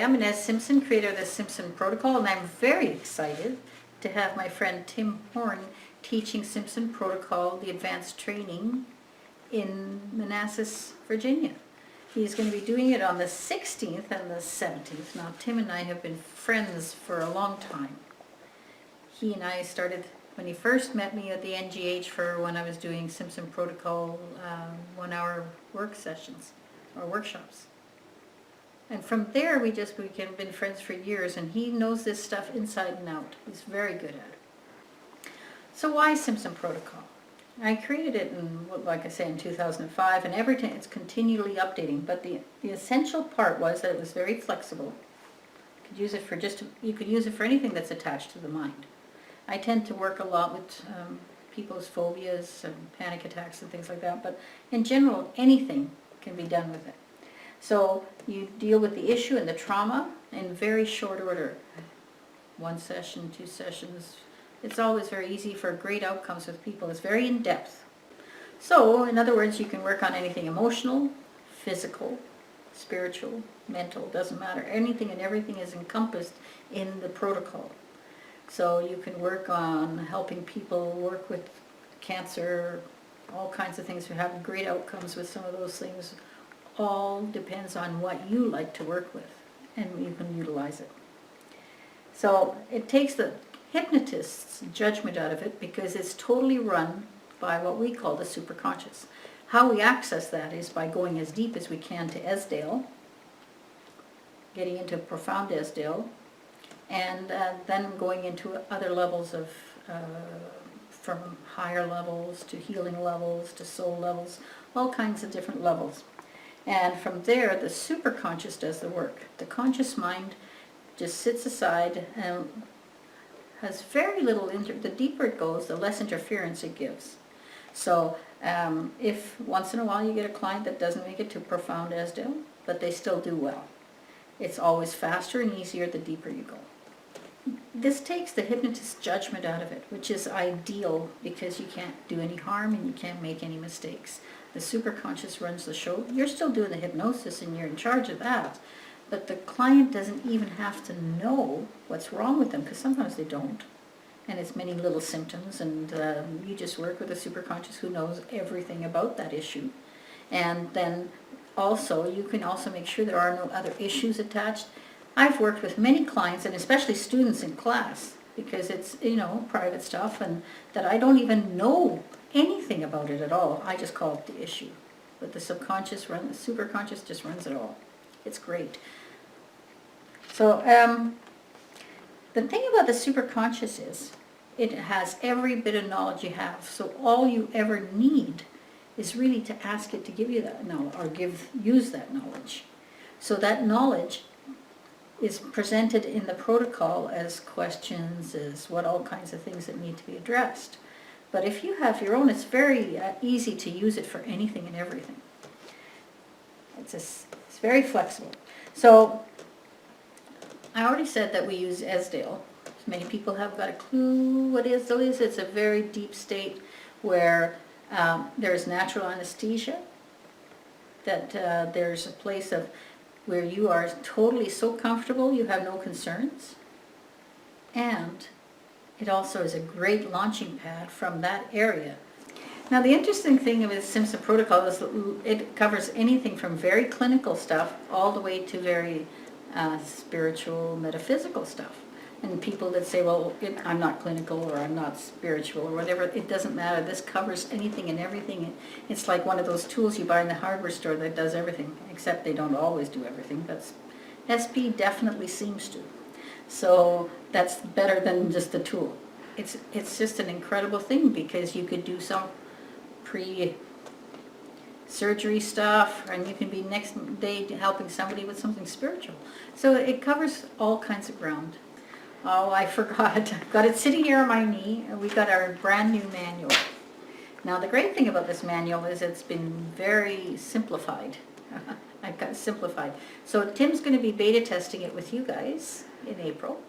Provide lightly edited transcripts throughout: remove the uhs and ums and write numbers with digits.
I'm Manassas Simpson, creator of the Simpson Protocol, and I'm very excited to have my friend Tim Horn teaching Simpson Protocol, the advanced training in Manassas, Virginia. He's going to be doing it on the 16th and the 17th. Now, Tim and I have been friends for a long time. He and I started, when he first met me at the NGH for when I was doing Simpson Protocol 1-hour work sessions or workshops. And from there, we've been friends for years, and he knows this stuff inside and out. He's very good at it. So why Simpson Protocol? I created it in, like I say, in 2005, and every time it's continually updating. But the essential part was that it was very flexible. You could use it for anything that's attached to the mind. I tend to work a lot with people's phobias and panic attacks and things like that. But in general, anything can be done with it. So you deal with the issue and the trauma in very short order. 1 session, 2 sessions. It's always very easy for great outcomes with people. It's very in-depth. So, in other words, you can work on anything emotional, physical, spiritual, mental, doesn't matter. Anything and everything is encompassed in the protocol. So you can work on helping people work with cancer, all kinds of things. We have great outcomes with some of those things. All depends on what you like to work with, and you can utilize it. So it takes the hypnotist's judgment out of it because it's totally run by what we call the superconscious. How we access that is by going as deep as we can to Esdale, getting into profound Esdale, and then going into other levels of, from higher levels to healing levels to soul levels, all kinds of different levels. And from there, the superconscious does the work. The conscious mind just sits aside and has very little, the deeper it goes, the less interference it gives. So if once in a while you get a client that doesn't make it to profound Esdale, but they still do well, it's always faster and easier the deeper you go. This takes the hypnotist's judgment out of it, which is ideal because you can't do any harm and you can't make any mistakes. The superconscious runs the show. You're still doing the hypnosis and you're in charge of that, but the client doesn't even have to know what's wrong with them because sometimes they don't. And it's many little symptoms, and you just work with a superconscious who knows everything about that issue. And then also, you can also make sure there are no other issues attached. I've worked with many clients, and especially students in class, because it's, private stuff, and that I don't even know anything about it at all. I just call it the issue. But the superconscious just runs it all. It's great. So the thing about the superconscious is it has every bit of knowledge you have. So all you ever need is really to ask it to give you that knowledge, or use that knowledge. So that knowledge is presented in the protocol as questions, as all kinds of things that need to be addressed. But if you have your own, it's very easy to use it for anything and everything. It's very flexible. So I already said that we use Esdale. Many people have got a clue what Esdale is. It's a very deep state where there's natural anesthesia, that there's a place of where you are totally so comfortable you have no concerns, and it also is a great launching pad from that area. Now, the interesting thing with Simpson Protocol is it covers anything from very clinical stuff all the way to very spiritual, metaphysical stuff. And people that say, well, I'm not clinical or I'm not spiritual or whatever, it doesn't matter. This covers anything and everything. It's like one of those tools you buy in the hardware store that does everything, except they don't always do everything. But SP definitely seems to. So that's better than just a tool. It's just an incredible thing because you could do some pre-surgery stuff, and you can be next day helping somebody with something spiritual. So it covers all kinds of ground. Oh, I forgot. I've got it sitting here on my knee, and we got our brand new manual. Now, the great thing about this manual is it's been very simplified. I've got it simplified. So Tim's going to be beta testing it with you guys in April.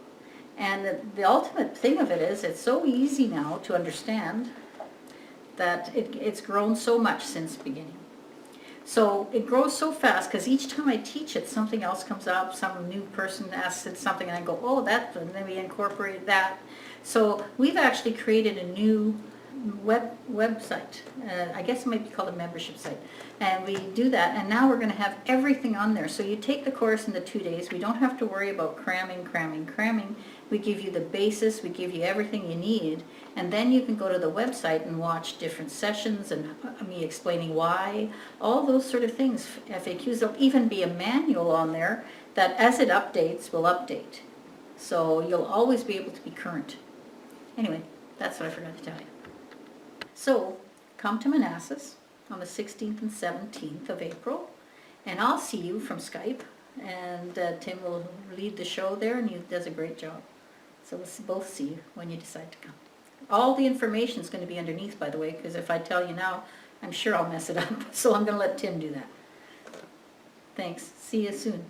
And the ultimate thing of it is it's so easy now to understand that it's grown so much since the beginning. So it grows so fast because each time I teach it, something else comes up, some new person asks it something, and I go, oh, that, and then we incorporate that. So we've actually created a new website. I guess it might be called a membership site. And we do that, and now we're going to have everything on there. So you take the course in the 2 days. We don't have to worry about cramming. We give you the basis, we give you everything you need, and then you can go to the website and watch different sessions and me explaining why, all those sort of things, FAQs. There'll even be a manual on there that as it updates, will update. So you'll always be able to be current. Anyway, that's what I forgot to tell you. So come to Manassas on the 16th and 17th of April, and I'll see you from Skype, and Tim will lead the show there, and he does a great job. So we'll both see you when you decide to come. All the information is going to be underneath, by the way, because if I tell you now, I'm sure I'll mess it up. So I'm going to let Tim do that. Thanks. See you soon.